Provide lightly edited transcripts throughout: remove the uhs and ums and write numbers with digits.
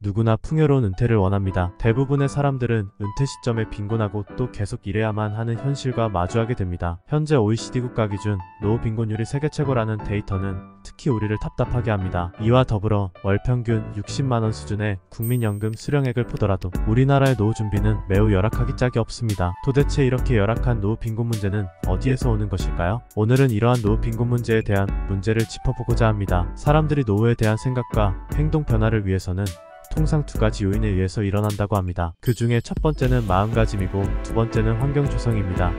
누구나 풍요로운 은퇴를 원합니다. 대부분의 사람들은 은퇴 시점에 빈곤하고 또 계속 일해야만 하는 현실과 마주하게 됩니다. 현재 OECD 국가 기준 노후 빈곤율이 세계 최고라는 데이터는 특히 우리를 답답하게 합니다. 이와 더불어 월 평균 60만원 수준의 국민연금 수령액을 보더라도 우리나라의 노후 준비는 매우 열악하기 짝이 없습니다. 도대체 이렇게 열악한 노후 빈곤 문제는 어디에서 오는 것일까요? 오늘은 이러한 노후 빈곤 문제에 대한 문제를 짚어보고자 합니다. 사람들이 노후에 대한 생각과 행동 변화를 위해서는 통상 두 가지 요인에 의해서 일어난다고 합니다. 그 중에 첫 번째는 마음가짐이고 두 번째는 환경 조성입니다.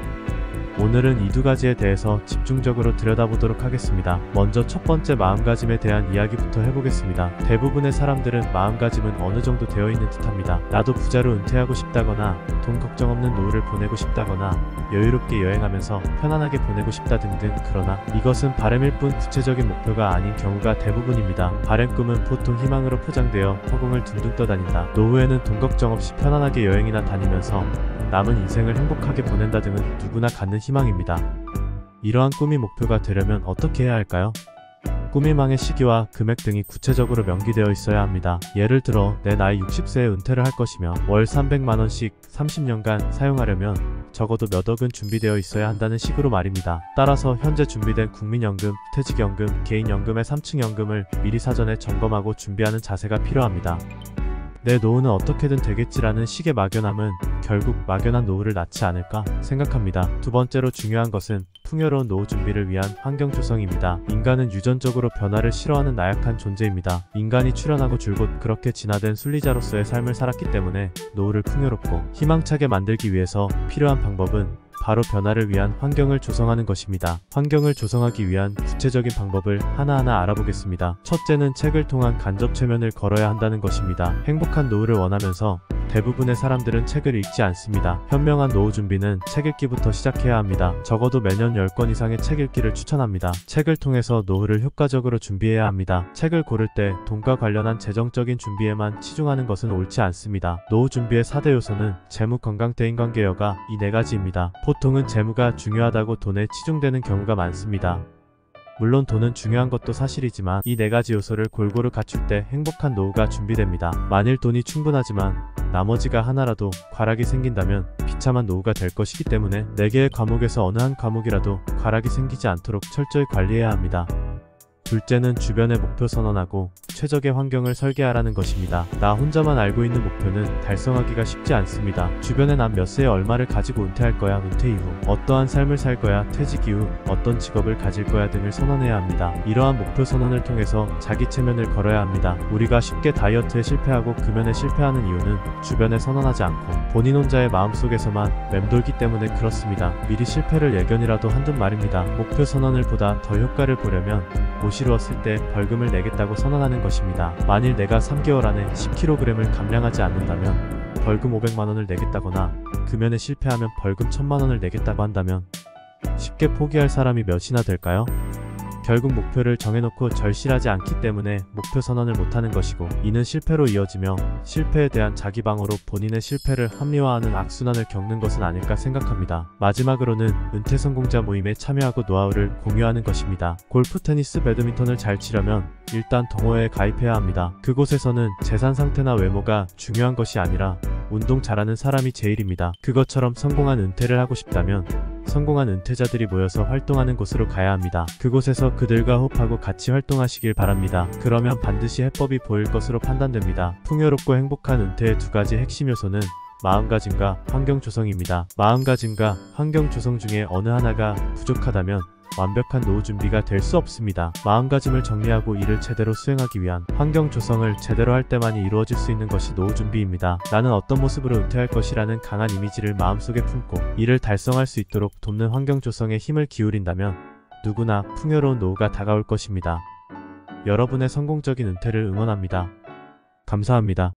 오늘은 이 두 가지에 대해서 집중적으로 들여다보도록 하겠습니다. 먼저 첫 번째 마음가짐에 대한 이야기부터 해보겠습니다. 대부분의 사람들은 마음가짐은 어느 정도 되어 있는 듯합니다. 나도 부자로 은퇴하고 싶다거나 돈 걱정 없는 노후를 보내고 싶다거나 여유롭게 여행하면서 편안하게 보내고 싶다 등등. 그러나 이것은 바램일 뿐 구체적인 목표가 아닌 경우가 대부분입니다. 바램 꿈은 보통 희망으로 포장되어 허공을 둥둥 떠다닌다. 노후에는 돈 걱정 없이 편안하게 여행이나 다니면서 남은 인생을 행복하게 보낸다 등은 누구나 갖는 희망입니다. 이러한 꿈이 목표가 되려면 어떻게 해야 할까요? 꿈희망의 시기와 금액 등이 구체적으로 명기되어 있어야 합니다. 예를 들어 내 나이 60세에 은퇴를 할 것이며 월 300만원씩 30년간 사용하려면 적어도 몇 억은 준비되어 있어야 한다는 식으로 말입니다. 따라서 현재 준비된 국민연금, 퇴직연금, 개인연금의 3층연금을 미리 사전에 점검하고 준비하는 자세가 필요합니다. 내 노후는 어떻게든 되겠지라는 식의 막연함은 결국 막연한 노후를 낳지 않을까 생각합니다. 두 번째로 중요한 것은 풍요로운 노후 준비를 위한 환경 조성입니다. 인간은 유전적으로 변화를 싫어하는 나약한 존재입니다. 인간이 출현하고 줄곧 그렇게 진화된 순리자로서의 삶을 살았기 때문에 노후를 풍요롭고 희망차게 만들기 위해서 필요한 방법은 바로 변화를 위한 환경을 조성하는 것입니다. 환경을 조성하기 위한 구체적인 방법을 하나하나 알아보겠습니다. 첫째는 책을 통한 간접 최면을 걸어야 한다는 것입니다. 행복한 노후를 원하면서 대부분의 사람들은 책을 읽지 않습니다. 현명한 노후 준비는 책 읽기부터 시작해야 합니다. 적어도 매년 10권 이상의 책 읽기를 추천합니다. 책을 통해서 노후를 효과적으로 준비해야 합니다. 책을 고를 때 돈과 관련한 재정적인 준비에만 치중하는 것은 옳지 않습니다. 노후 준비의 4대 요소는 재무, 건강, 대인관계, 여가 이 4가지입니다. 보통은 재무가 중요하다고 돈에 치중되는 경우가 많습니다. 물론 돈은 중요한 것도 사실이지만 이 4가지 요소를 골고루 갖출 때 행복한 노후가 준비됩니다. 만일 돈이 충분하지만 나머지가 하나라도 과락이 생긴다면 비참한 노후가 될 것이기 때문에 4개의 과목에서 어느 한 과목이라도 과락이 생기지 않도록 철저히 관리해야 합니다. 둘째는 주변의 목표 선언하고 최적의 환경을 설계하라는 것입니다. 나 혼자만 알고 있는 목표는 달성하기가 쉽지 않습니다. 주변에 난 몇 세에 얼마를 가지고 은퇴할 거야, 은퇴 이후 어떠한 삶을 살 거야, 퇴직 이후 어떤 직업을 가질 거야 등을 선언해야 합니다. 이러한 목표 선언을 통해서 자기 체면을 걸어야 합니다. 우리가 쉽게 다이어트에 실패하고 금연에 실패하는 이유는 주변에 선언하지 않고 본인 혼자의 마음속에서만 맴돌기 때문에 그렇습니다. 미리 실패를 예견이라도 한듯 말입니다. 목표 선언을 보다 더 효과를 보려면 못 이루었을 때 벌금을 내겠다고 선언하는 것입니다. 만일 내가 3개월 안에 10kg을 감량하지 않는다면 벌금 500만원을 내겠다거나 금연에 실패하면 벌금 1000만원을 내겠다고 한다면 쉽게 포기할 사람이 몇이나 될까요? 결국 목표를 정해놓고 절실하지 않기 때문에 목표 선언을 못하는 것이고 이는 실패로 이어지며 실패에 대한 자기 방어로 본인의 실패를 합리화하는 악순환을 겪는 것은 아닐까 생각합니다. 마지막으로는 은퇴 성공자 모임에 참여하고 노하우를 공유하는 것입니다. 골프, 테니스, 배드민턴을 잘 치려면 일단 동호회에 가입해야 합니다. 그곳에서는 재산 상태나 외모가 중요한 것이 아니라 운동 잘하는 사람이 제일입니다. 그것처럼 성공한 은퇴를 하고 싶다면 성공한 은퇴자들이 모여서 활동하는 곳으로 가야 합니다. 그곳에서 그들과 호흡하고 같이 활동하시길 바랍니다. 그러면 반드시 해법이 보일 것으로 판단됩니다. 풍요롭고 행복한 은퇴의 2가지 핵심 요소는 마음가짐과 환경 조성입니다. 마음가짐과 환경 조성 중에 어느 하나가 부족하다면 완벽한 노후 준비가 될 수 없습니다. 마음가짐을 정리하고 이를 제대로 수행하기 위한 환경 조성을 제대로 할 때만이 이루어질 수 있는 것이 노후 준비입니다. 나는 어떤 모습으로 은퇴할 것이라는 강한 이미지를 마음속에 품고 이를 달성할 수 있도록 돕는 환경 조성에 힘을 기울인다면 누구나 풍요로운 노후가 다가올 것입니다. 여러분의 성공적인 은퇴를 응원합니다. 감사합니다.